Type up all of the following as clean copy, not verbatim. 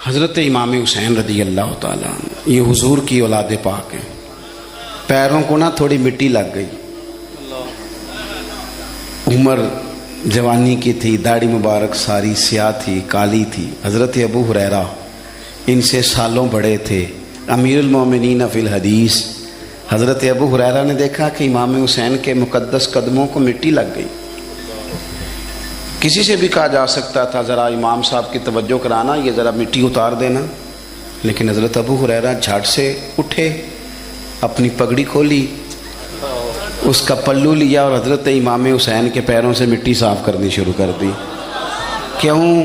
حضرت امام حسین رضی اللہ تعالیٰ عنہ یہ حضور کی اولاد پاک ہیں. پیروں کو نا تھوڑی مٹی لگ گئی. عمر جوانی کی تھی، داڑھی مبارک ساری سیاہ تھی، کالی تھی. حضرت ابو ہریرہ ان سے سالوں بڑے تھے، امیر المومنین فی الحدیث. حضرت ابو ہریرہ نے دیکھا کہ امام حسین کے مقدس قدموں کو مٹی لگ گئی. کسی سے بھی کہا جا سکتا تھا ذرا امام صاحب کی توجہ کرانا، یہ ذرا مٹی اتار دینا، لیکن حضرت ابو ہریرہ جھٹ سے اٹھے، اپنی پگڑی کھولی، اس کا پلو لیا اور حضرت امام حسین کے پیروں سے مٹی صاف کرنی شروع کر دی. کیوں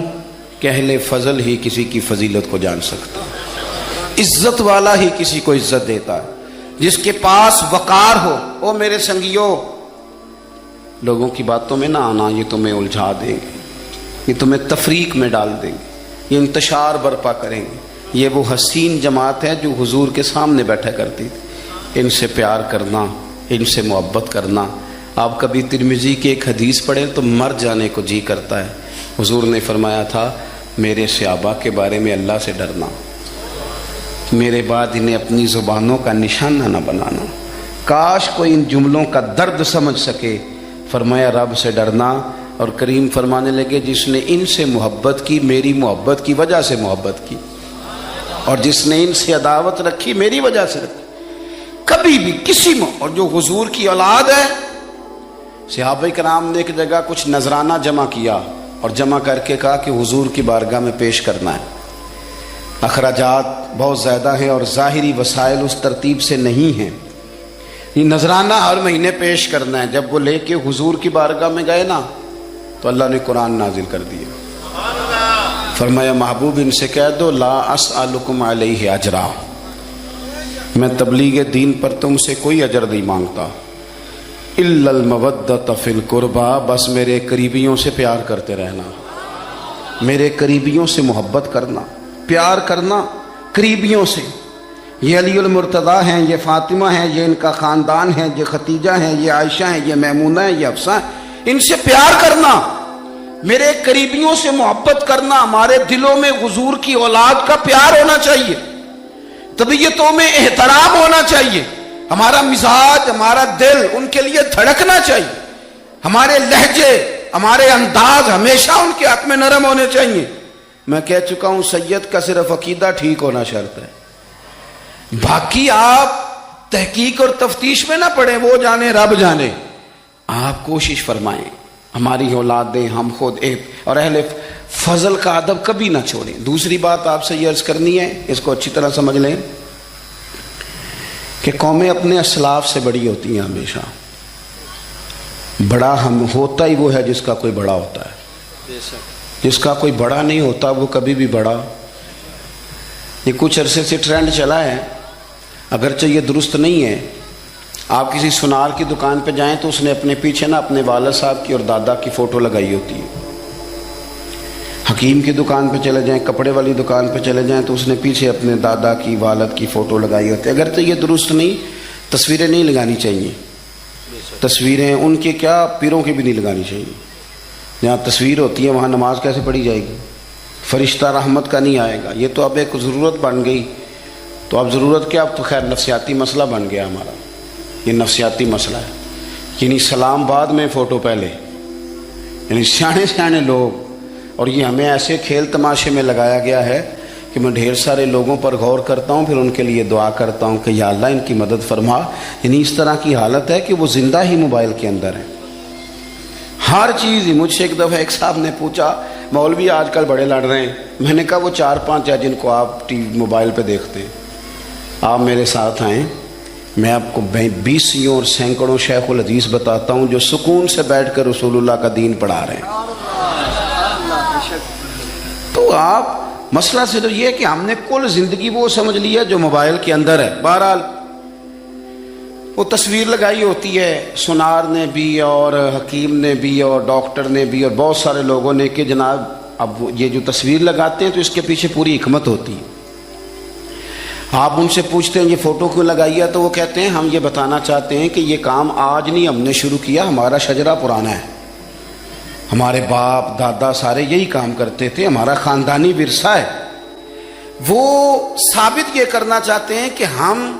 کہ اہل فضل ہی کسی کی فضیلت کو جان سکتا، عزت والا ہی کسی کو عزت دیتا ہے. جس کے پاس وقار ہو. او میرے سنگیو، لوگوں کی باتوں میں نہ آنا، یہ تمہیں الجھا دیں گے، یہ تمہیں تفریق میں ڈال دیں گے، یہ انتشار برپا کریں گے. یہ وہ حسین جماعت ہے جو حضور کے سامنے بیٹھا کرتی تھی. ان سے پیار کرنا، ان سے محبت کرنا. آپ کبھی ترمذی کی ایک حدیث پڑھیں تو مر جانے کو جی کرتا ہے. حضور نے فرمایا تھا میرے صحابہ کے بارے میں اللہ سے ڈرنا، میرے بعد انہیں اپنی زبانوں کا نشانہ نہ بنانا. کاش کوئی ان جملوں کا درد سمجھ سکے. فرمایا رب سے ڈرنا، اور کریم فرمانے لگے جس نے ان سے محبت کی میری محبت کی وجہ سے محبت کی، اور جس نے ان سے عداوت رکھی میری وجہ سے رکھی. کبھی بھی کسی میں، اور جو حضور کی اولاد ہے، صحابہ کرام نے ایک جگہ کچھ نذرانہ جمع کیا اور جمع کر کے کہا کہ حضور کی بارگاہ میں پیش کرنا ہے. اخراجات بہت زیادہ ہیں اور ظاہری وسائل اس ترتیب سے نہیں ہیں. یہ نذرانہ ہر مہینے پیش کرنا ہے. جب وہ لے کے حضور کی بارگاہ میں گئے نا تو اللہ نے قرآن نازل کر دیا. فرمایا محبوب ان سے کہہ دو لا اسألکم علیہ اجرا، میں تبلیغ دین پر تم سے کوئی اجر نہیں مانگتا. الا المودۃ فی القربى، بس میرے قریبیوں سے پیار کرتے رہنا، میرے قریبیوں سے محبت کرنا، پیار کرنا قریبیوں سے. یہ علی المرتضیٰ ہیں، یہ فاطمہ ہیں، یہ ان کا خاندان ہے، یہ ختیجہ ہیں، یہ عائشہ ہیں، یہ میمونہ ہیں، یہ حفصہ ہیں. ان سے پیار کرنا، میرے قریبیوں سے محبت کرنا. ہمارے دلوں میں حضور کی اولاد کا پیار ہونا چاہیے، طبیعتوں میں احترام ہونا چاہیے. ہمارا مزاج، ہمارا دل ان کے لیے دھڑکنا چاہیے. ہمارے لہجے، ہمارے انداز ہمیشہ ان کے حق میں نرم ہونے چاہیے. میں کہہ چکا ہوں سید کا صرف عقیدہ ٹھیک ہونا شرط ہے، باقی آپ تحقیق اور تفتیش میں نہ پڑیں، وہ جانے رب جانے. آپ کوشش فرمائیں ہماری اولادیں، ہم خود اور اہل فضل کا ادب کبھی نہ چھوڑیں. دوسری بات آپ سے یہ عرض کرنی ہے، اس کو اچھی طرح سمجھ لیں کہ قومیں اپنے اسلاف سے بڑی ہوتی ہیں. ہمیشہ بڑا ہم ہوتا ہی وہ ہے جس کا کوئی بڑا ہوتا ہے، جس کا کوئی بڑا نہیں ہوتا وہ کبھی بھی بڑا. یہ کچھ عرصے سے ٹرینڈ چلا ہے، اگرچہ یہ درست نہیں ہے. آپ کسی سونار کی دکان پہ جائیں تو اس نے اپنے پیچھے نا اپنے والد صاحب کی اور دادا کی فوٹو لگائی ہوتی ہے. حکیم کی دکان پہ چلے جائیں، کپڑے والی دکان پہ چلے جائیں تو اس نے پیچھے اپنے دادا کی، والد کی فوٹو لگائی ہوتی ہے. اگرچہ یہ درست نہیں، تصویریں نہیں لگانی چاہیے. تصویریں ان کے کیا، پیروں کی بھی نہیں لگانی چاہیے. جہاں تصویر ہوتی ہے وہاں نماز کیسے پڑھی جائے گی؟ فرشتہ رحمت کا نہیں آئے گا. یہ تو اب ایک ضرورت بن گئی. تو اب ضرورت کیا، اب تو خیر نفسیاتی مسئلہ بن گیا ہمارا. یہ نفسیاتی مسئلہ ہے، یعنی سلام بعد میں فوٹو پہلے. یعنی سیانے سیانے لوگ، اور یہ ہمیں ایسے کھیل تماشے میں لگایا گیا ہے کہ میں ڈھیر سارے لوگوں پر غور کرتا ہوں، پھر ان کے لیے دعا کرتا ہوں کہ یا اللہ ان کی مدد فرما. یعنی اس طرح کی حالت ہے کہ وہ زندہ ہی موبائل کے اندر ہیں. ہر چیز ہی. مجھ سے ایک دفعہ ایک صاحب نے پوچھا مولوی آج کل بڑے لڑ رہے ہیں. میں نے کہا وہ 4-5 ہے جن کو آپ موبائل پہ دیکھتے ہیں. آپ میرے ساتھ آئیں، میں آپ کو 20 اور سینکڑوں شیخ الحدیث بتاتا ہوں جو سکون سے بیٹھ کر رسول اللہ کا دین پڑھا رہے ہیں. تو آپ مسئلہ صرف یہ ہے کہ ہم نے کل زندگی وہ سمجھ لی ہے جو موبائل کے اندر ہے. بہرحال وہ تصویر لگائی ہوتی ہے سونار نے بھی اور حکیم نے بھی اور ڈاکٹر نے بھی اور بہت سارے لوگوں نے کہ جناب اب یہ جو تصویر لگاتے ہیں تو اس کے پیچھے پوری حکمت ہوتی ہے. آپ ان سے پوچھتے ہیں یہ فوٹو کیوں لگائی ہے تو وہ کہتے ہیں ہم یہ بتانا چاہتے ہیں کہ یہ کام آج نہیں ہم نے شروع کیا، ہمارا شجرہ پرانا ہے، ہمارے باپ دادا سارے یہی کام کرتے تھے، ہمارا خاندانی ورثہ ہے. وہ ثابت یہ کرنا چاہتے ہیں کہ ہم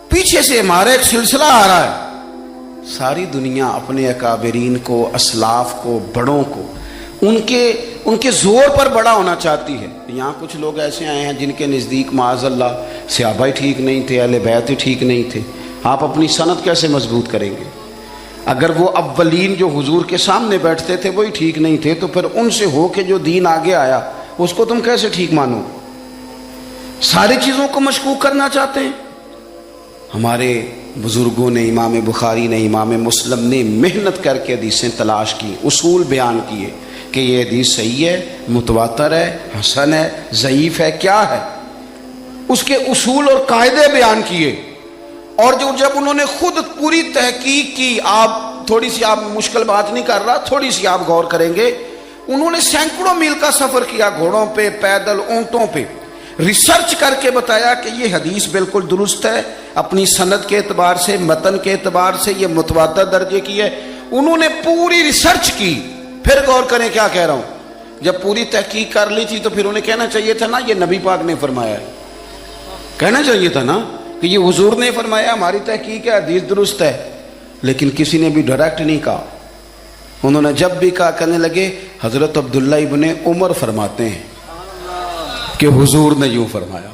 پیچھے سے ہمارا ایک سلسلہ آ رہا ہے. ساری دنیا اپنے اکابرین کو، اسلاف کو، بڑوں کو ان کے زور پر بڑا ہونا چاہتی ہے. یہاں کچھ لوگ ایسے آئے ہیں جن کے نزدیک معاذ اللہ صحابہ ہی ٹھیک نہیں تھے، اہل بیت ہی ٹھیک نہیں تھے. آپ اپنی سند کیسے مضبوط کریں گے؟ اگر وہ اولین جو حضور کے سامنے بیٹھتے تھے وہی ٹھیک نہیں تھے تو پھر ان سے ہو کے جو دین آگے آیا اس کو تم کیسے ٹھیک مانو؟ ساری چیزوں کو مشکوک کرنا چاہتے ہیں. ہمارے بزرگوں نے، امام بخاری نے، امام مسلم نے محنت کر کے حدیثیں تلاش کی، اصول بیان کیے کہ یہ حدیث صحیح ہے، متواتر ہے، حسن ہے، ضعیف ہے، کیا ہے، اس کے اصول اور قاعدے بیان کیے. اور جب انہوں نے خود پوری تحقیق کی، تھوڑی سی آپ مشکل بات نہیں کر رہا، تھوڑی سی آپ غور کریں گے، انہوں نے سینکڑوں میل کا سفر کیا، گھوڑوں پہ، پیدل، اونٹوں پہ، ریسرچ کر کے بتایا کہ یہ حدیث بالکل درست ہے، اپنی سند کے اعتبار سے، متن کے اعتبار سے یہ متواتر درجے کی ہے. انہوں نے پوری ریسرچ کی. پھر غور کریں کیا کہہ رہا ہوں، جب پوری تحقیق کر لی تھی تو پھر انہیں کہنا چاہیے تھا نا یہ نبی پاک نے فرمایا ہے، کہنا چاہیے تھا نا کہ یہ حضور نے فرمایا، ہماری تحقیق ہے، حدیث درست ہے. لیکن کسی نے بھی ڈائریکٹ نہیں کہا. انہوں نے جب بھی کہا کہنے لگے حضرت عبداللہ ابن عمر فرماتے ہیں کہ حضور نے یوں فرمایا،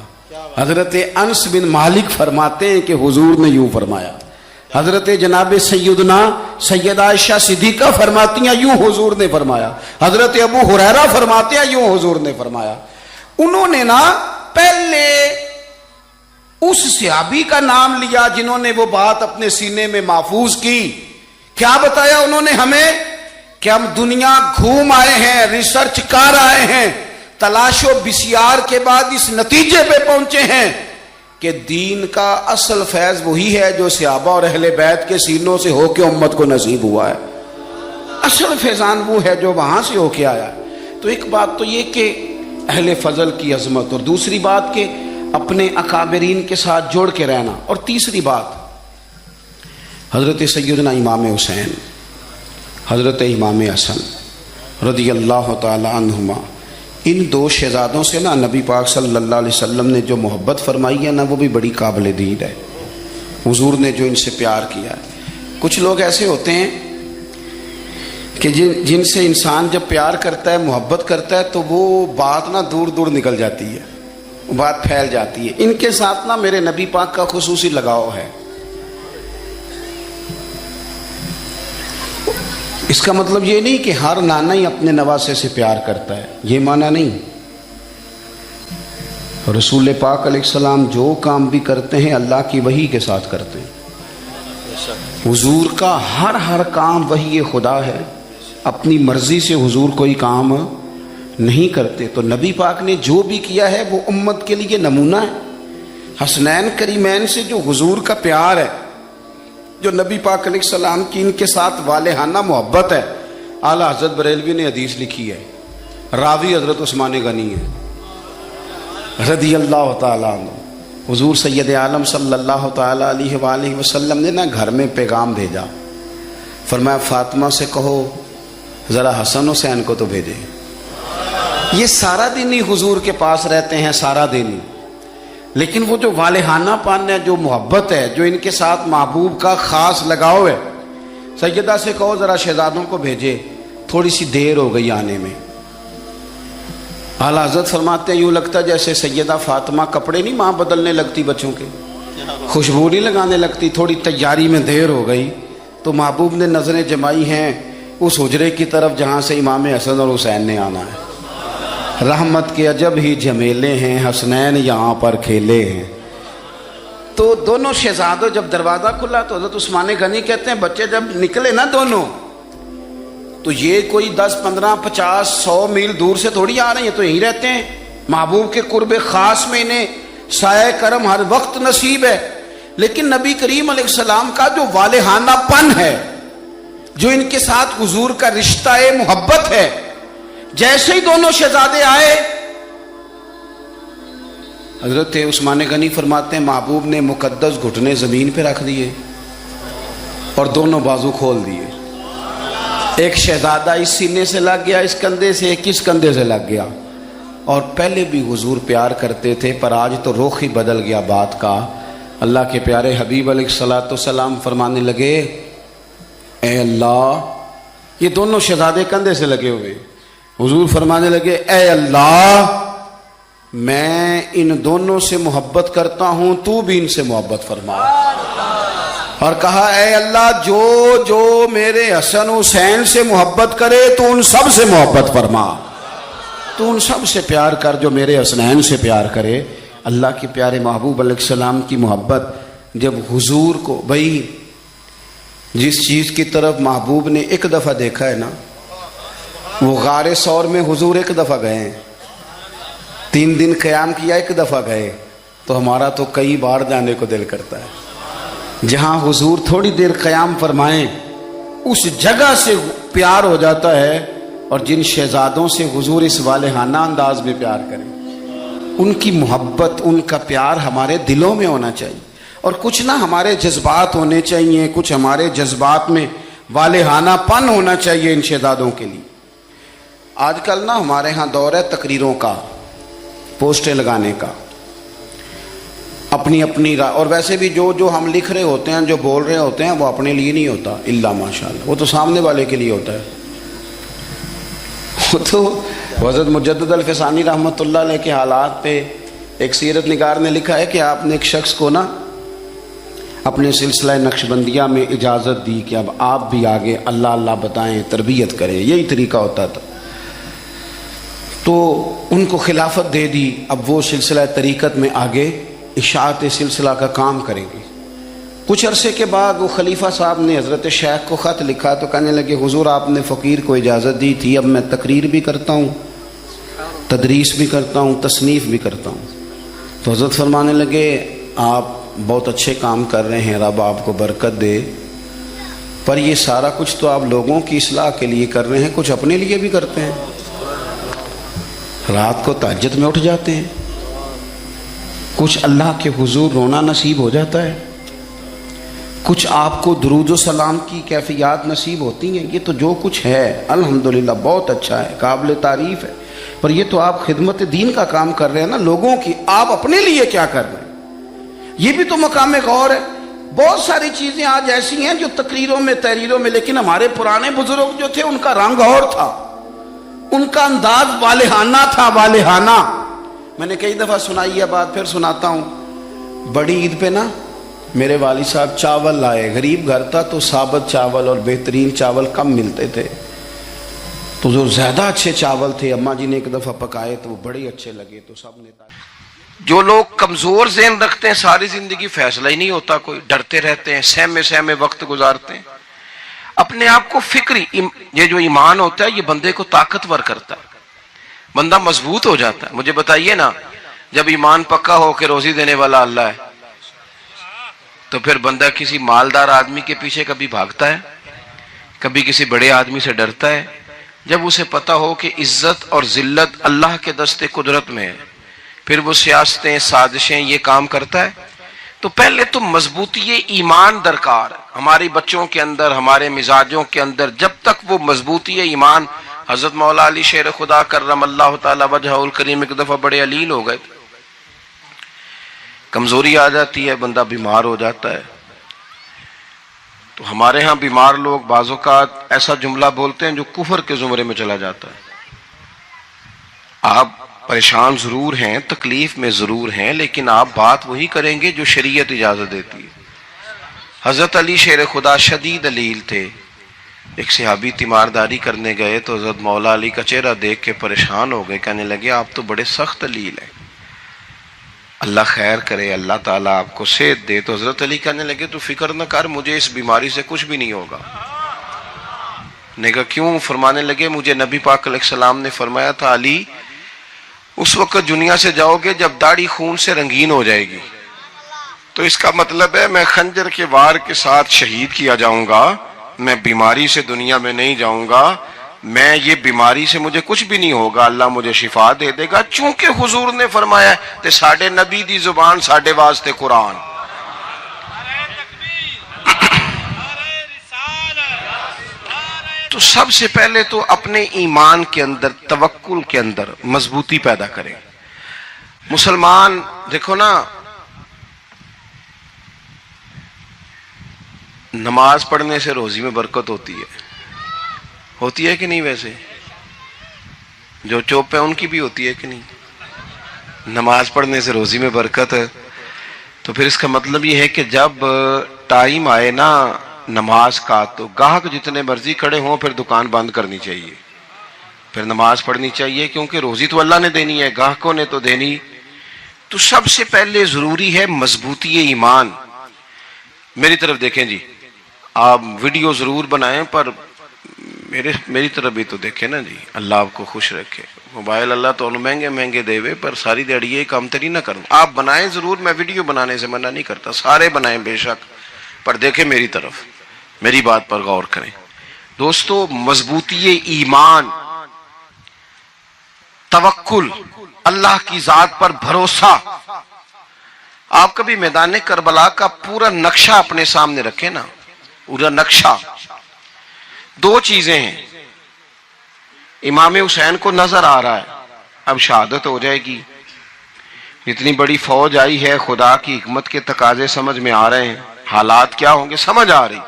حضرت انس بن مالک فرماتے ہیں کہ حضور نے یوں فرمایا، حضرت جناب سیدہ عائشہ صدیقہ فرماتی ہیں یوں حضور نے فرمایا، حضرت ابو ہریرہ فرماتے ہیں یوں حضور نے فرمایا. انہوں نے نا پہلے اس صحابی کا نام لیا جنہوں نے وہ بات اپنے سینے میں محفوظ کی. کیا بتایا انہوں نے ہمیں کہ ہم دنیا گھوم آئے ہیں، ریسرچ کر آئے ہیں، تلاش و بسیار کے بعد اس نتیجے پہ پہنچے ہیں کہ دین کا اصل فیض وہی ہے جو صحابہ اور اہل بیت کے سینوں سے ہو کے امت کو نصیب ہوا ہے. اصل فیضان وہ ہے جو وہاں سے ہو کے آیا. تو ایک بات تو یہ کہ اہل فضل کی عظمت، اور دوسری بات کہ اپنے اکابرین کے ساتھ جوڑ کے رہنا، اور تیسری بات حضرت سیدنا امام حسین، حضرت امام حسن رضی اللہ تعالی عنہما، ان دو شہزادوں سے نا نبی پاک صلی اللہ علیہ وسلم نے جو محبت فرمائی ہے نا وہ بھی بڑی قابل دید ہے. حضور نے جو ان سے پیار کیا ہے. کچھ لوگ ایسے ہوتے ہیں کہ جن سے انسان جب پیار کرتا ہے، محبت کرتا ہے تو وہ بات نا دور دور نکل جاتی ہے، بات پھیل جاتی ہے. ان کے ساتھ نا میرے نبی پاک کا خصوصی لگاؤ ہے. اس کا مطلب یہ نہیں کہ ہر نانا ہی اپنے نواسے سے پیار کرتا ہے، یہ معنی نہیں. رسول پاک علیہ السلام جو کام بھی کرتے ہیں اللہ کی وحی کے ساتھ کرتے ہیں. حضور کا ہر کام وحی خدا ہے، اپنی مرضی سے حضور کوئی کام نہیں کرتے. تو نبی پاک نے جو بھی کیا ہے وہ امت کے لیے نمونہ ہے. حسنین کریمین سے جو حضور کا پیار ہے، جو نبی پاک علیہ السلام کی ان کے ساتھ والہانہ محبت ہے. اعلیٰ حضرت بریلوی نے حدیث لکھی ہے، راوی حضرت عثمان غنی ہے رضی اللہ تعالیٰ عنہ. حضور سید عالم صلی اللہ تعالیٰ علیہ وآلہ وسلم نے نا گھر میں پیغام بھیجا، فرمایا فاطمہ سے کہو ذرا حسن حسین کو تو بھیجے. یہ سارا دن ہی حضور کے پاس رہتے ہیں، سارا دن ہی، لیکن وہ جو والہانہ پن ہے، جو محبت ہے، جو ان کے ساتھ محبوب کا خاص لگاؤ ہے، سیدہ سے کہو ذرا شہزادوں کو بھیجے، تھوڑی سی دیر ہو گئی آنے میں. اعلیٰ حضرت فرماتے ہیں یوں لگتا جیسے سیدہ فاطمہ کپڑے نہیں ماں بدلنے لگتی بچوں کے، خوشبو نہیں لگانے لگتی، تھوڑی تیاری میں دیر ہو گئی تو محبوب نے نظریں جمائی ہیں اس حجرے کی طرف جہاں سے امام حسن اور حسین نے آنا ہے. رحمت کے عجب ہی جھمیلے ہیں، حسنین یہاں پر کھیلے ہیں. تو دونوں شہزادوں جب دروازہ کھلا تو حضرت عثمان غنی کہتے ہیں بچے جب نکلے نا دونوں تو یہ کوئی 10 15 50 100 میل دور سے تھوڑی آ رہے ہیں، تو یہیں رہتے ہیں. محبوب کے قرب خاص میں انہیں سایہ کرم ہر وقت نصیب ہے. لیکن نبی کریم علیہ السلام کا جو والہانہ پن ہے، جو ان کے ساتھ حضور کا رشتہ محبت ہے، جیسے ہی دونوں شہزادے آئے حضرت عثمان غنی فرماتے ہیں محبوب نے مقدس گھٹنے زمین پہ رکھ دیے اور دونوں بازو کھول دیے. ایک شہزادہ اس سینے سے لگ گیا اس کندھے سے، ایک اس کندھے سے لگ گیا، اور پہلے بھی حضور پیار کرتے تھے، پر آج تو رخ ہی بدل گیا بات کا۔ اللہ کے پیارے حبیب علیہ الصلوۃ والسلام فرمانے لگے، اے اللہ، یہ دونوں شہزادے کندھے سے لگے ہوئے، حضور فرمانے لگے، اے اللہ، میں ان دونوں سے محبت کرتا ہوں، تو بھی ان سے محبت فرما۔ اور کہا، اے اللہ، جو جو میرے حسن حسین سے محبت کرے تو ان سب سے محبت فرما، تو ان سب سے پیار کر جو میرے حسنین سے پیار کرے۔ اللہ کے پیارے محبوب علیہ السلام کی محبت جب حضور کو، بھائی جس چیز کی طرف محبوب نے ایک دفعہ دیکھا ہے نا، وہ غار ثور میں حضور ایک دفعہ گئے ہیں، 3 دن قیام کیا، ایک دفعہ گئے، تو ہمارا تو کئی بار جانے کو دل کرتا ہے۔ جہاں حضور تھوڑی دیر قیام فرمائیں اس جگہ سے پیار ہو جاتا ہے، اور جن شہزادوں سے حضور اس والہانہ انداز میں پیار کریں، ان کی محبت، ان کا پیار ہمارے دلوں میں ہونا چاہیے، اور کچھ نہ ہمارے جذبات ہونے چاہیے، کچھ ہمارے جذبات میں والہانہ پن ہونا چاہیے ان شہزادوں کے لیے۔ آج کل نا ہمارے ہاں دور ہے تقریروں کا، پوسٹیں لگانے کا، اپنی اپنی اور ویسے بھی جو ہم لکھ رہے ہوتے ہیں، جو بول رہے ہوتے ہیں، وہ اپنے لیے نہیں ہوتا، الا ماشاءاللہ، وہ تو سامنے والے کے لیے ہوتا ہے۔ وہ تو حضرت مجدد الفسانی رحمۃ اللہ علیہ کے حالات پہ ایک سیرت نگار نے لکھا ہے کہ آپ نے ایک شخص کو نا اپنے سلسلہ نقشبندیہ میں اجازت دی کہ اب آپ بھی آگے اللہ اللہ بتائیں، تربیت کریں، یہی طریقہ ہوتا تھا، تو ان کو خلافت دے دی، اب وہ سلسلہ طریقت میں آگے اشاعت سلسلہ کا کام کریں گے۔ کچھ عرصے کے بعد وہ خلیفہ صاحب نے حضرت شیخ کو خط لکھا تو کہنے لگے، حضور آپ نے فقیر کو اجازت دی تھی، اب میں تقریر بھی کرتا ہوں، تدریس بھی کرتا ہوں، تصنیف بھی کرتا ہوں۔ تو حضرت فرمانے لگے، آپ بہت اچھے کام کر رہے ہیں، رب آپ کو برکت دے، پر یہ سارا کچھ تو آپ لوگوں کی اصلاح کے لیے کر رہے ہیں، کچھ اپنے لیے بھی کرتے ہیں، رات کو تہجد میں اٹھ جاتے ہیں، کچھ اللہ کے حضور رونا نصیب ہو جاتا ہے، کچھ آپ کو درود و سلام کی کیفیات نصیب ہوتی ہیں، یہ تو جو کچھ ہے الحمدللہ بہت اچھا ہے، قابل تعریف ہے، پر یہ تو آپ خدمت دین کا کام کر رہے ہیں نا، لوگوں کی، آپ اپنے لیے کیا کر رہے ہیں، یہ بھی تو مقام غور ہے۔ بہت ساری چیزیں آج ایسی ہیں جو تقریروں میں، تحریروں میں، لیکن ہمارے پرانے بزرگ جو تھے ان کا رنگ اور تھا، ان کا انداز والہانہ تھا، والہانہ۔ میں نے کئی دفعہ سنائی ہے بات، پھر سناتا ہوں۔ بڑی عید پہ نا میرے والد صاحب چاول لائے، غریب گھر تھا تو ثابت چاول اور بہترین چاول کم ملتے تھے، تو جو زیادہ اچھے چاول تھے اماں جی نے ایک دفعہ پکائے تو وہ بڑے اچھے لگے، تو سب نے جو لوگ کمزور ذہن رکھتے ہیں ساری زندگی فیصلہ ہی نہیں ہوتا، کوئی ڈرتے رہتے ہیں، سہمے سہمے وقت گزارتے ہیں، اپنے آپ کو فکری، یہ جو ایمان ہوتا ہے یہ بندے کو طاقتور کرتا ہے، بندہ مضبوط ہو جاتا ہے۔ مجھے بتائیے نا، جب ایمان پکا ہو کہ روزی دینے والا اللہ ہے، تو پھر بندہ کسی مالدار آدمی کے پیچھے کبھی بھاگتا ہے، کبھی کسی بڑے آدمی سے ڈرتا ہے؟ جب اسے پتا ہو کہ عزت اور ذلت اللہ کے دستے قدرت میں ہے، پھر وہ سیاستیں، سازشیں یہ کام کرتا ہے۔ تو پہلے تو مضبوطی ایمان درکار ہے ہماری بچوں کے اندر، ہمارے مزاجوں کے اندر، جب تک وہ مضبوطی ایمان۔ حضرت مولا علی شیر خدا کرم اللہ تعالی وجہہ الکریم ایک دفعہ بڑے علیل ہو گئے تھے، کمزوری آ جاتی ہے، بندہ بیمار ہو جاتا ہے۔ تو ہمارے ہاں بیمار لوگ بعض اوقات ایسا جملہ بولتے ہیں جو کفر کے زمرے میں چلا جاتا ہے۔ آپ پریشان ضرور ہیں، تکلیف میں ضرور ہیں، لیکن آپ بات وہی کریں گے جو شریعت اجازت دیتی ہے۔ حضرت علی شیر خدا شدید علیل تھے، ایک صحابی تیمارداری کرنے گئے تو حضرت مولا علی کا چہرہ دیکھ کے پریشان ہو گئے، کہنے لگے آپ تو بڑے سخت علیل ہیں، اللہ خیر کرے، اللہ تعالیٰ آپ کو صحت دے۔ تو حضرت علی کہنے لگے تو فکر نہ کر، مجھے اس بیماری سے کچھ بھی نہیں ہوگا۔ نے کہا کیوں؟ فرمانے لگے مجھے نبی پاک علیہ السلام نے فرمایا تھا، علی اس وقت دنیا سے جاؤ گے جب داڑھی خون سے رنگین ہو جائے گی، تو اس کا مطلب ہے میں خنجر کے وار کے ساتھ شہید کیا جاؤں گا، میں بیماری سے دنیا میں نہیں جاؤں گا، میں یہ بیماری سے مجھے کچھ بھی نہیں ہوگا، اللہ مجھے شفا دے دے گا، چونکہ حضور نے فرمایا کہ ساڈے نبی دی زبان ساڈے واسطے قرآن۔ تو سب سے پہلے تو اپنے ایمان کے اندر، توکل کے اندر مضبوطی پیدا کریں. مسلمان دیکھو نا، نماز پڑھنے سے روزی میں برکت ہوتی ہے کہ نہیں؟ ویسے جو چوپ ہے ان کی بھی ہوتی ہے کہ نہیں؟ نماز پڑھنے سے روزی میں برکت ہے. تو پھر اس کا مطلب یہ ہے کہ جب ٹائم آئے نا نماز کا، تو گاہک جتنے مرضی کھڑے ہوں پھر دکان بند کرنی چاہیے، پھر نماز پڑھنی چاہیے، کیونکہ روزی تو اللہ نے دینی ہے، گاہکوں نے تو دینی. تو سب سے پہلے ضروری ہے مضبوطی ایمان. میری طرف دیکھیں جی، آپ ویڈیو ضرور بنائیں پر میری طرف بھی تو دیکھیں نا جی. اللہ آپ کو خوش رکھے. موبائل اللہ تو مہنگے دے وے، پر ساری دیڑی یہ کام تری نہ کروں. آپ بنائیں ضرور، میں ویڈیو بنانے سے منع نہیں کرتا، سارے بنائیں بے شک، پر دیکھیں میری طرف، میری بات پر غور کریں. دوستو، مضبوطی ایمان، توکل، اللہ کی ذات پر بھروسہ. آپ کبھی میدان کربلا کا پورا نقشہ اپنے سامنے رکھیں نا، پورا نقشہ. دو چیزیں ہیں. امام حسین کو نظر آ رہا ہے اب شہادت ہو جائے گی، اتنی بڑی فوج آئی ہے، خدا کی حکمت کے تقاضے سمجھ میں آ رہے ہیں، حالات کیا ہوں گے سمجھ آ رہی،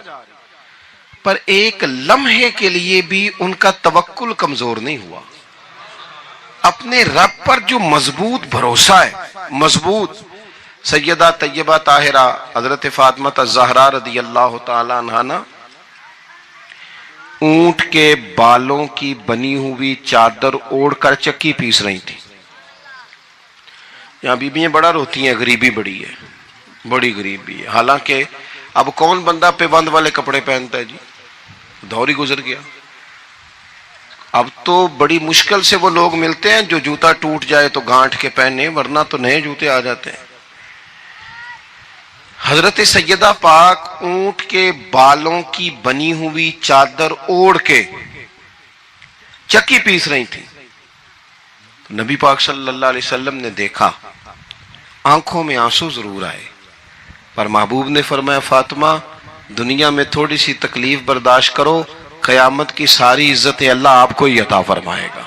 پر ایک لمحے کے لیے بھی ان کا توکل کمزور نہیں ہوا. اپنے رب پر جو مضبوط بھروسہ ہے، مضبوط. سیدہ طیبہ طاہرہ حضرت فاطمہ الزہرا رضی اللہ تعالی عنہا نا اونٹ کے بالوں کی بنی ہوئی چادر اوڑھ کر چکی پیس رہی تھی. یہاں بیویاں بڑا روتی ہیں، غریبی بڑی ہے، بڑی غریبی ہے. حالانکہ اب کون بندہ پیبند والے کپڑے پہنتا ہے جی؟ دور ہی گزر گیا. اب تو بڑی مشکل سے وہ لوگ ملتے ہیں جو جوتا ٹوٹ جائے تو گانٹھ کے پہنے، ورنہ تو نئے جوتے آ جاتے ہیں. حضرت سیدہ پاک اونٹ کے بالوں کی بنی ہوئی چادر اوڑھ کے چکی پیس رہی تھی. نبی پاک صلی اللہ علیہ وسلم نے دیکھا، آنکھوں میں آنسو ضرور آئے، پر محبوب نے فرمایا فاطمہ دنیا میں تھوڑی سی تکلیف برداشت کرو، قیامت کی ساری عزتیں اللہ آپ کو ہی عطا فرمائے گا.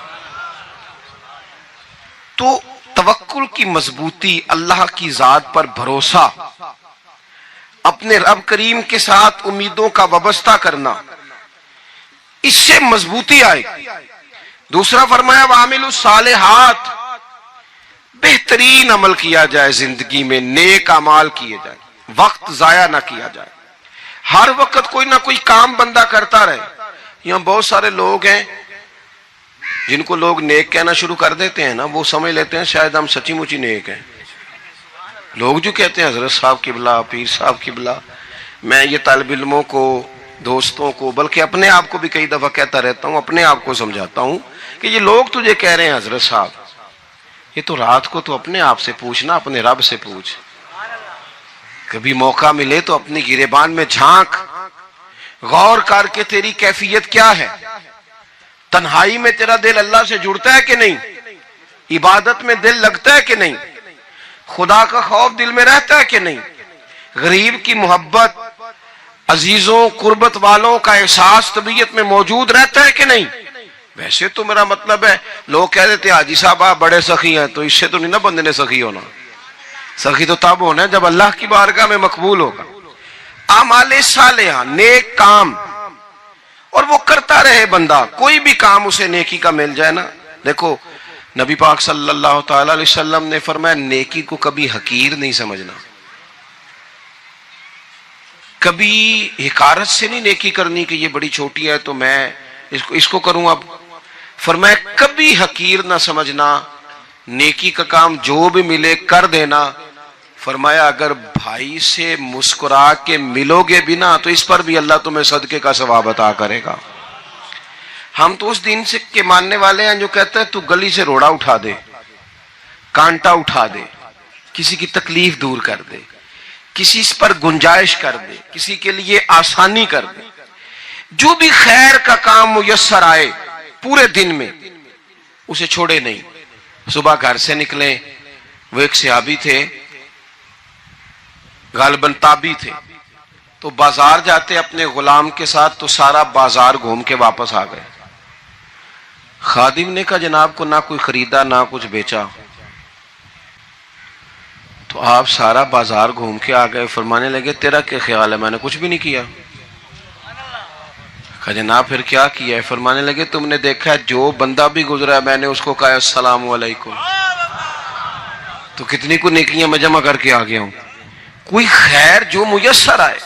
تو توکل کی مضبوطی، اللہ کی ذات پر بھروسہ، اپنے رب کریم کے ساتھ امیدوں کا وابستہ کرنا، اس سے مضبوطی آئے. دوسرا فرمایا وَعَمِلُوا الصَّالِحَاتِ، بہترین عمل کیا جائے زندگی میں، نیک اعمال کیے جائے، وقت ضائع نہ کیا جائے. ہر وقت کوئی نہ کوئی کام بندہ کرتا رہے. یہاں بہت سارے لوگ ہیں جن کو لوگ نیک کہنا شروع کر دیتے ہیں نا، وہ سمجھ لیتے ہیں شاید ہم سچی مچی نیک ہیں. لوگ جو کہتے ہیں حضرت صاحب قبلہ، پیر صاحب قبلہ، میں یہ طالب علموں کو، دوستوں کو، بلکہ اپنے آپ کو بھی کئی دفعہ کہتا رہتا ہوں، اپنے آپ کو سمجھاتا ہوں کہ یہ لوگ تجھے کہہ رہے ہیں حضرت صاحب، یہ تو رات کو تو اپنے آپ سے پوچھنا، اپنے رب سے پوچھ. کبھی موقع ملے تو اپنی گریبان میں جھانک، غور کر کے تیری کیفیت کیا ہے. تنہائی میں تیرا دل اللہ سے جڑتا ہے کہ نہیں؟ عبادت میں دل لگتا ہے کہ نہیں؟ خدا کا خوف دل میں رہتا ہے کہ نہیں؟ غریب کی محبت، عزیزوں قربت والوں کا احساس طبیعت میں موجود رہتا ہے کہ نہیں؟ ویسے تو میرا مطلب ہے، لوگ کہہ دیتے ہیں حاجی صاحب آپ بڑے سخی ہیں، تو اس سے تو نہیں نا بندے نے سخی ہونا. سخی تو تب ہونا ہے جب اللہ کی بارگاہ میں مقبول ہوگا. اعمال صالحہ، نیک کام، اور وہ کرتا رہے بندہ، کوئی بھی کام اسے نیکی کا مل جائے نا. دیکھو نبی پاک صلی اللہ تعالی علیہ وسلم نے فرمایا نیکی کو کبھی حقیر نہیں سمجھنا، کبھی حقارت سے نہیں نیکی کرنی کہ یہ بڑی چھوٹی ہے تو میں اس کو کروں. اب فرمایا کبھی حقیر نہ سمجھنا، نیکی کا کام جو بھی ملے کر دینا. فرمایا اگر بھائی سے مسکرا کے ملو گے بھی نا تو اس پر بھی اللہ تمہیں صدقے کا ثواب عطا کرے گا. ہم تو اس دین سے کے ماننے والے ہیں جو کہتے ہیں تو گلی سے روڑا اٹھا دے، کانٹا اٹھا دے، کسی کی تکلیف دور کر دے، کسی اس پر گنجائش کر دے، کسی کے لیے آسانی کر دے. جو بھی خیر کا کام میسر آئے پورے دن میں اسے چھوڑے نہیں. صبح گھر سے نکلیں، وہ ایک صحابی تھے، غالباً تابعی تھے، تو تو بازار جاتے اپنے غلام کے ساتھ تو سارا بازار گھوم کے واپس آ گئے. خادم نے کہا جناب کو نہ کوئی خریدا نہ کچھ بیچا. تو آپ سارا بازار گھوم کے آ گئے. فرمانے لگے تیرا کیا خیال ہے؟ میں نے کچھ بھی نہیں کیا. کہا جناب پھر کیا کیا ہے؟ فرمانے لگے تم نے دیکھا ہے جو بندہ بھی گزرا ہے میں نے اس کو کہا السلام علیکم. تو کتنی کو نیکیاں میں جمع کر کے آ گیا ہوں. کوئی خیر جو میسر آئے.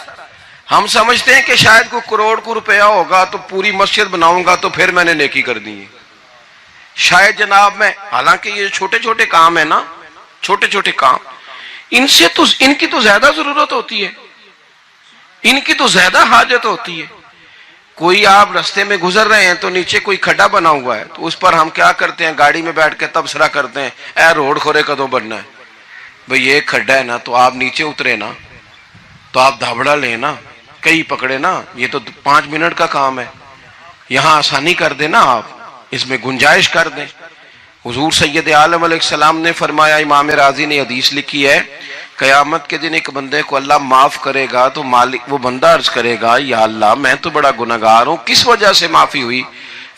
ہم سمجھتے ہیں کہ شاید کوئی کروڑ کو روپیہ ہوگا تو پوری مسجد بناؤں گا تو پھر میں نے نیکی کر دی ہے. شاید جناب میں، حالانکہ یہ چھوٹے چھوٹے کام ہے نا، چھوٹے چھوٹے کام، ان کی تو زیادہ ضرورت ہوتی ہے، ان کی تو زیادہ حاجت ہوتی ہے. کوئی آپ رستے میں گزر رہے ہیں تو نیچے کوئی کھڈا بنا ہوا ہے تو اس پر ہم کیا کرتے ہیں؟ گاڑی میں بیٹھ کے تبصرہ کرتے ہیں اے روڈ کھورے کدوں بننا ہے. بھئی یہ کھڈا ہے نا تو آپ نیچے اترے نا، تو آپ دھابڑا لیں نا، کئی پکڑے نا، یہ تو 5 منٹ کا کام ہے. یہاں آسانی کر دیں نا، آپ اس میں گنجائش کر دیں. حضور سید عالم علیہ السلام نے فرمایا، امام راضی نے حدیث لکھی ہے، قیامت کے دن ایک بندے کو اللہ معاف کرے گا تو مالک وہ بندہ عرض کرے گا یا اللہ میں تو بڑا گنہگار ہوں، کس وجہ سے معافی ہوئی؟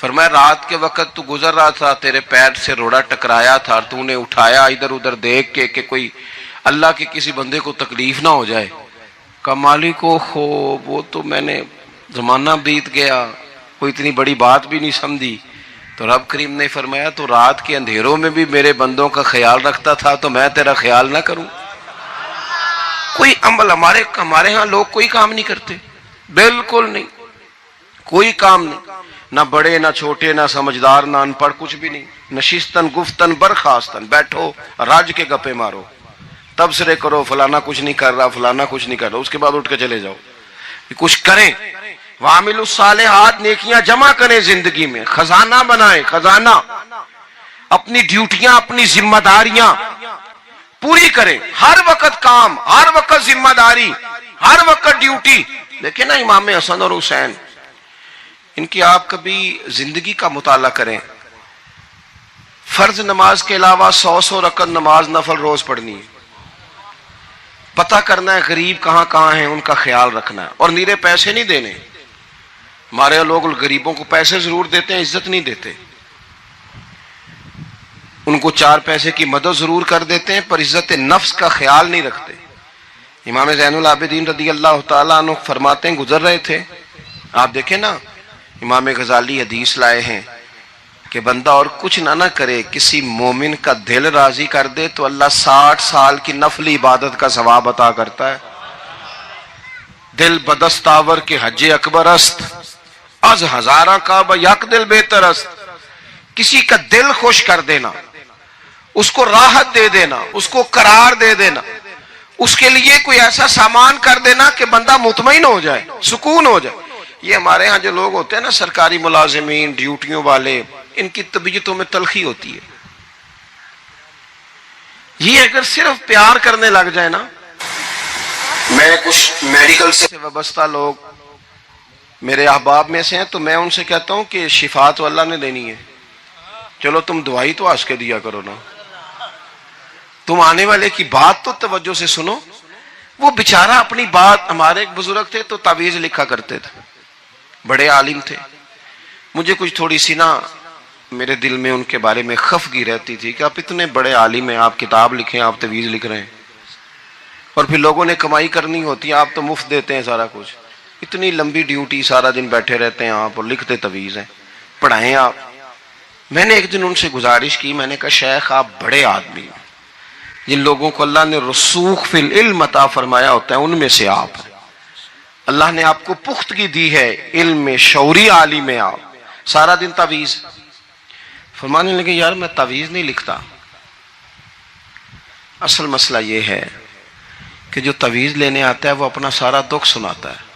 فرمایا رات کے وقت تو گزر رہا تھا، تیرے پیر سے روڑا ٹکرایا تھا، تو نے اٹھایا ادھر ادھر دیکھ کے کہ کوئی اللہ کے کسی بندے کو تکلیف نہ ہو جائے. کہ مالک کو ہو وہ تو میں نے زمانہ بیت گیا، کوئی اتنی بڑی بات بھی نہیں سمجھی. تو رب کریم نے فرمایا تو رات کے اندھیروں میں بھی میرے بندوں کا خیال رکھتا تھا تو میں تیرا خیال نہ کروں؟ کوئی عمل ہمارے ہاں لوگ کوئی کام نہیں کرتے، بالکل نہیں، کوئی کام نہیں، نہ بڑے نہ چھوٹے نہ سمجھدار نہ ان پڑھ، کچھ بھی نہیں. نشستن گفتن برخاستن، بیٹھو راج کے گپے مارو، تبصرے کرو فلانا کچھ نہیں کر رہا، فلانا کچھ نہیں کر رہا، اس کے بعد اٹھ کے چلے جاؤ. کچھ کریں، وعملوا الصالحات، نیکیاں جمع کریں زندگی میں، خزانہ بنائیں، خزانہ. اپنی ڈیوٹیاں اپنی ذمہ داریاں پوری کریں، ہر وقت کام، ہر وقت ذمہ داری، ہر وقت ڈیوٹی. دیکھیں نا امام حسن اور حسین، ان کی آپ کبھی زندگی کا مطالعہ کریں. فرض نماز کے علاوہ 100 رکعت نماز نفل روز پڑھنی ہے. پتہ کرنا ہے غریب کہاں کہاں ہیں، ان کا خیال رکھنا ہے، اور نیرے پیسے نہیں دینے. ہمارے لوگ غریبوں کو پیسے ضرور دیتے ہیں، عزت نہیں دیتے. ان کو 4 پیسے کی مدد ضرور کر دیتے ہیں پر عزت نفس کا خیال نہیں رکھتے. امام زین العابدین رضی اللہ تعالیٰ عنہ فرماتے ہیں، گزر رہے تھے، آپ دیکھیں نا امام غزالی حدیث لائے ہیں کہ بندہ اور کچھ نہ کرے، کسی مومن کا دل راضی کر دے تو اللہ 60 سال کی نفلی عبادت کا ثواب عطا کرتا ہے. دل بدستاور کے حج اکبر است، از ہزارہ کعبہ یک دل بہتر است. کسی کا دل خوش کر دینا، اس کو راحت دے دینا، اس کو قرار دے دینا، اس کے لیے کوئی ایسا سامان کر دینا کہ بندہ مطمئن ہو جائے، سکون ہو جائے. یہ ہمارے ہاں جو لوگ ہوتے ہیں نا سرکاری ملازمین، ڈیوٹیوں والے، ان کی طبیعتوں میں تلخی ہوتی ہے. یہ اگر صرف پیار کرنے لگ جائے نا، میں کچھ میڈیکل سے وابستہ لوگ میرے احباب میں سے ہیں تو میں ان سے کہتا ہوں کہ شفا تو اللہ نے دینی ہے، چلو تم دوائی تو آج کے دیا کرو نا، تم آنے والے کی بات تو توجہ سے سنو. وہ بیچارہ اپنی بات، ہمارے ایک بزرگ تھے تو تعویذ لکھا کرتے تھے، بڑے عالم تھے. مجھے کچھ تھوڑی سی نا میرے دل میں ان کے بارے میں خفگی رہتی تھی کہ آپ اتنے بڑے عالم ہیں، آپ کتاب لکھیں، آپ تعویذ لکھ رہے ہیں، اور پھر لوگوں نے کمائی کرنی ہوتی ہے، آپ تو مفت دیتے ہیں سارا کچھ. اتنی لمبی ڈیوٹی، سارا دن بیٹھے رہتے ہیں آپ اور لکھتے تعویذ ہیں، پڑھائیں آپ. میں نے ایک دن ان سے گزارش کی، میں نے کہا شیخ آپ بڑے آدمی ہیں، جن لوگوں کو اللہ نے رسوخ فی العلم عطا فرمایا ہوتا ہے ان میں سے آپ ہیں. اللہ نے آپ کو پختگی دی ہے علم میں، شعوری عالم میں، آپ سارا دن تعویذ. فرمانے لگے یار میں تعویذ نہیں لکھتا، اصل مسئلہ یہ ہے کہ جو تعویذ لینے آتا ہے وہ اپنا سارا دکھ سناتا ہے.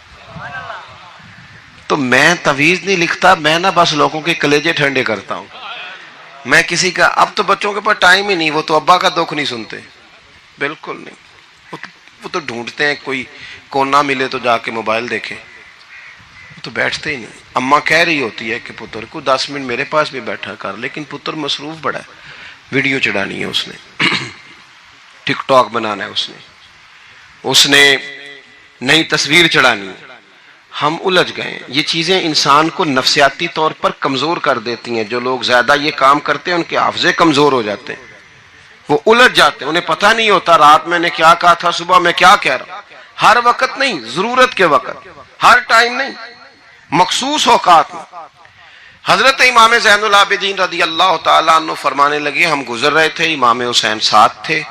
تو میں تعویذ نہیں لکھتا، میں نا بس لوگوں کے کلیجے ٹھنڈے کرتا ہوں. میں کسی کا، اب تو بچوں کے پاس ٹائم ہی نہیں، وہ تو ابا کا دکھ نہیں سنتے، بالکل نہیں. وہ تو ڈھونڈتے ہیں کوئی کونا ملے تو جا کے موبائل دیکھیں، وہ تو بیٹھتے ہی نہیں. اماں کہہ رہی ہوتی ہے کہ پتر کو 10 منٹ میرے پاس بھی بیٹھا کر، لیکن پتر مصروف بڑا ہے، ویڈیو چڑھانی ہے اس نے، ٹک ٹاک بنانا ہے اس نے نئی تصویر چڑھانی ہے، ہم الجھ گئے. یہ چیزیں انسان کو نفسیاتی طور پر کمزور کر دیتی ہیں. جو لوگ زیادہ یہ کام کرتے ہیں ان کے حافظے کمزور ہو جاتے ہیں، وہ الجھ جاتے ہیں، انہیں پتہ نہیں ہوتا رات میں نے کیا کہا تھا، صبح میں کیا کہہ رہا ہوں. ہر وقت نہیں، ضرورت کے وقت، ہر ٹائم نہیں، مخصوص اوقات میں. حضرت امام زین العابدین رضی اللہ تعالیٰ عنہ فرمانے لگے، ہم گزر رہے تھے، امام حسین ساتھ تھے،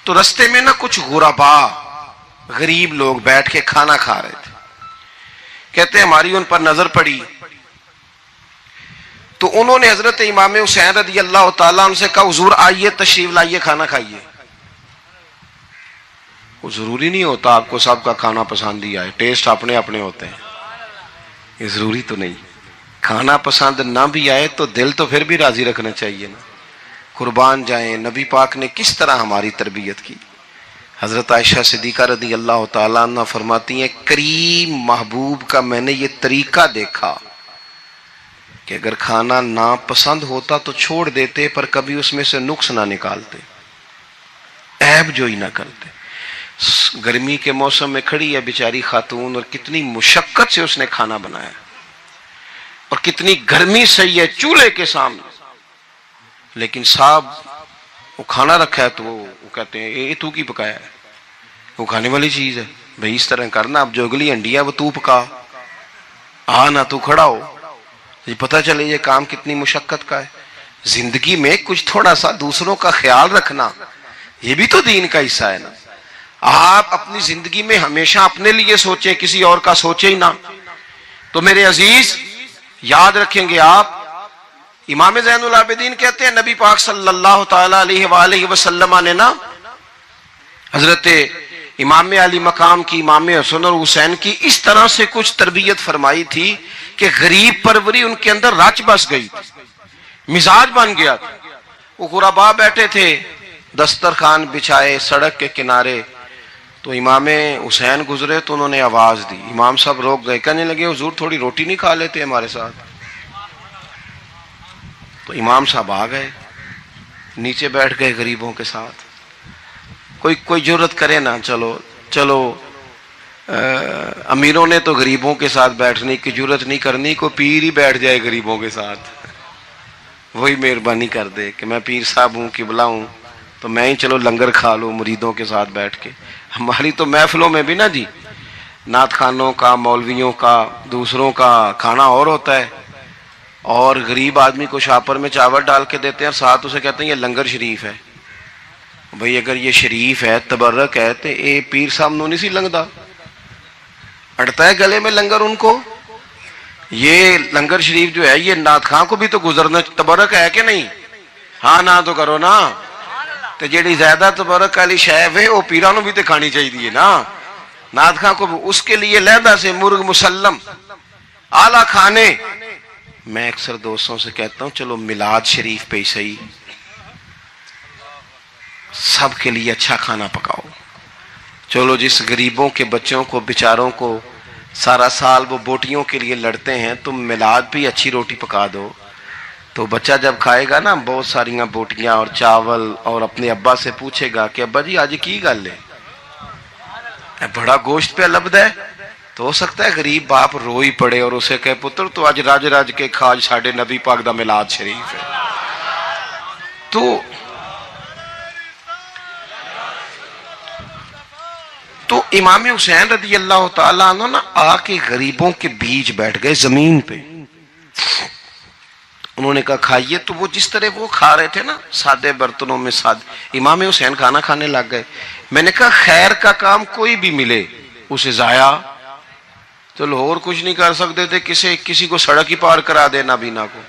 تو رستے میں نا کچھ غربا، غریب لوگ بیٹھ کے کھانا کھا رہے تھے. کہتے ہیں ہماری ان پر نظر پڑی تو انہوں نے حضرت امام حسین رضی اللہ تعالیٰ عنہ سے کہا، حضور آئیے، تشریف لائیے، کھانا کھائیے. وہ ضروری نہیں ہوتا آپ کو سب کا کھانا پسند ہی آئے، ٹیسٹ اپنے اپنے ہوتے ہیں، یہ ضروری تو نہیں. کھانا پسند نہ بھی آئے تو دل تو پھر بھی راضی رکھنا چاہیے نا. قربان جائیں، نبی پاک نے کس طرح ہماری تربیت کی. حضرت عائشہ صدیقہ رضی اللہ تعالیٰ عنہ فرماتی ہیں، کریم محبوب کا میں نے یہ طریقہ دیکھا کہ اگر کھانا ناپسند ہوتا تو چھوڑ دیتے، پر کبھی اس میں سے نقص نہ نکالتے، عیب جو ہی نہ کرتے. گرمی کے موسم میں کھڑی ہے بیچاری خاتون، اور کتنی مشقت سے اس نے کھانا بنایا، اور کتنی گرمی سہی ہے چولہے کے سامنے، لیکن صاحب وہ کھانا رکھا ہے تو وہ کہتے ہیں یہ تو کی پکایا ہے، وہ کھانے والی چیز ہے بھائی، اس طرح کرنا. اب جو اگلی ہنڈی ہے وہ تو پکا، نہ تو کھڑا ہو. یہ پتہ چلے یہ کام کتنی مشقت کا ہے. زندگی میں کچھ تھوڑا سا دوسروں کا خیال رکھنا یہ بھی تو دین کا حصہ ہے نا. آپ اپنی زندگی میں ہمیشہ اپنے لیے سوچیں، کسی اور کا سوچیں ہی نہ. تو میرے عزیز یاد رکھیں گے آپ، امام زین العابدین کہتے ہیں نبی پاک صلی اللہ تعالی علیہ وآلہ وسلم نے نا حضرت امام علی مقام کی، امام حسن اور حسین کی اس طرح سے کچھ تربیت فرمائی تھی کہ غریب پروری ان کے اندر رچ بس گئی تھی، مزاج بن گیا تھا. وہ غربا بیٹھے تھے، دسترخوان بچھائے سڑک کے کنارے، تو امام حسین گزرے تو انہوں نے آواز دی. امام صاحب روک گئے، کہنے لگے حضور تھوڑی روٹی نہیں کھا لیتے ہمارے ساتھ. تو امام صاحب آ گئے، نیچے بیٹھ گئے غریبوں کے ساتھ. کوئی جرت کرے نا، چلو امیروں نے تو غریبوں کے ساتھ بیٹھنے کی جرت نہیں کرنی، کوئی پیر ہی بیٹھ جائے غریبوں کے ساتھ، وہی مہربانی کر دے کہ میں پیر صاحب ہوں، قبلہ ہوں، تو میں ہی چلو لنگر کھا لوں مریدوں کے ساتھ بیٹھ کے. ہماری تو محفلوں میں بھی نا جی، نعت خانوں کا، مولویوں کا، دوسروں کا کھانا اور ہوتا ہے، اور غریب آدمی کو شاپر میں چاول ڈال کے دیتے ہیں اور ساتھ اسے کہتے ہیں یہ لنگر شریف ہے. بھئی اگر یہ شریف ہے، تبرک ہے، تو اے پیر صاحب نو نہیں سی لنگدا، اڑتا ہے گلے میں لنگر ان کو. یہ لنگر شریف جو ہے یہ نعت خاں کو بھی تو گزرنا تبرک ہے کہ نہیں؟ ہاں نہ تو کرو نا. تو جیڑی زیادہ تبرک والی شے ہے وہ پیرانوں بھی تو کھانی چاہیے نا. نعت خاں کو اس کے لیے لہدہ سے مرغ مسلم اعلیٰ کھانے. میں اکثر دوستوں سے کہتا ہوں چلو میلاد شریف پہ ہی صحیح، سب کے لیے اچھا کھانا پکاؤ. چلو جس غریبوں کے بچوں کو بیچاروں کو سارا سال وہ بوٹیوں کے لیے لڑتے ہیں، تم میلاد بھی اچھی روٹی پکا دو، تو بچہ جب کھائے گا نا بہت ساریاں بوٹیاں اور چاول، اور اپنے ابا سے پوچھے گا کہ ابا جی آج کی گل ہے، بڑا گوشت پہ لبد ہے. تو ہو سکتا ہے غریب باپ رو ہی پڑے اور اسے کہے پتر تو آج راج راج کے کھاج ساڑھے نبی پاک دا میلاد شریف ہے. تو امام حسین رضی اللہ تعالیٰ عنہ نا آ کے غریبوں کے بیچ بیٹھ گئے زمین پہ. انہوں نے کہا کھائیے. تو وہ جس طرح وہ کھا رہے تھے نا سادے برتنوں میں سادے، امام حسین کھانا کھانے لگ گئے. میں نے کہا خیر کا کام کوئی بھی ملے اسے ضائع، چلو اور کچھ نہیں کر سکتے تھے، کسی کو سڑک ہی پار کرا دے نابینا کو،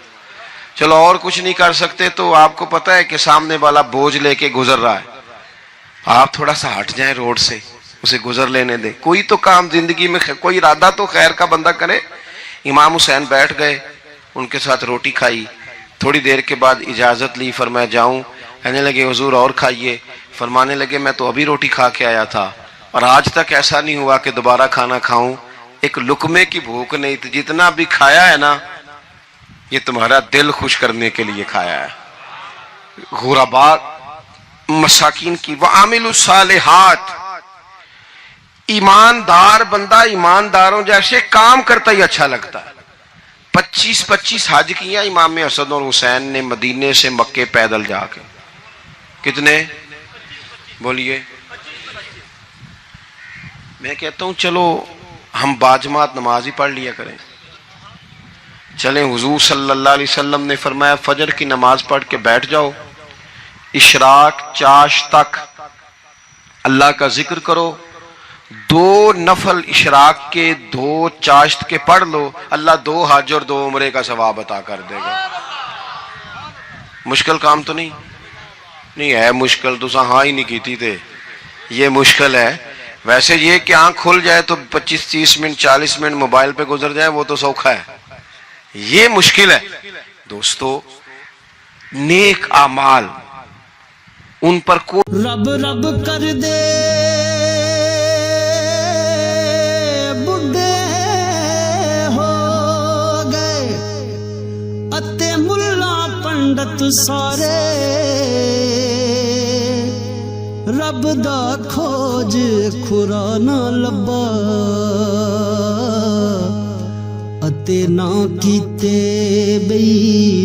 چلو اور کچھ نہیں کر سکتے، تو آپ کو پتا ہے کہ سامنے والا بوجھ لے کے گزر رہا ہے، آپ تھوڑا سا ہٹ جائیں روڈ سے، اسے گزر لینے دیں. کوئی تو کام زندگی میں کوئی ارادہ تو خیر کا بندہ کرے. امام حسین بیٹھ گئے، ان کے ساتھ روٹی کھائی. تھوڑی دیر کے بعد اجازت لی، فرمایا جاؤں؟ کہنے لگے حضور اور کھائیے. فرمانے لگے میں تو ابھی روٹی کھا کے آیا تھا اور آج تک ایسا نہیں ہوا کہ دوبارہ کھانا کھاؤں. ایک لقمے کی بھوک نہیں تھی، جتنا بھی کھایا ہے نا یہ تمہارا دل خوش کرنے کے لیے کھایا ہے. غربا مساکین کی. وعامل الصالحات، ایماندار بندہ ایمانداروں جیسے کام کرتا ہی اچھا لگتا ہے. 25 حج کیا امام حسن اور حسین نے مدینے سے مکے پیدل جا کے. کتنے بولیے؟ میں کہتا ہوں چلو ہم باجماعت نماز ہی پڑھ لیا کریں. چلیں، حضور صلی اللہ علیہ وسلم نے فرمایا فجر کی نماز پڑھ کے بیٹھ جاؤ، اشراق چاشت تک اللہ کا ذکر کرو، 2 نفل اشراق کے 2 چاشت کے پڑھ لو، اللہ 2 حج اور 2 عمرے کا ثواب عطا کر دے گا. مشکل کام تو نہیں ہے. مشکل تو ہاں ہی نہیں کیتی تھے، یہ مشکل ہے. ویسے یہ کہ آنکھ کھل جائے تو 25-30 منٹ 40 منٹ موبائل پہ گزر جائے وہ تو سوکھا ہے، یہ مشکل ہے. دوستو نیک اعمال ان پر رب رب کر دے بڈھے ہو گئے اتے ملا پنڈت سارے، رب دا کھوج کھرا نہ لبا اتے نہ کیتے بئی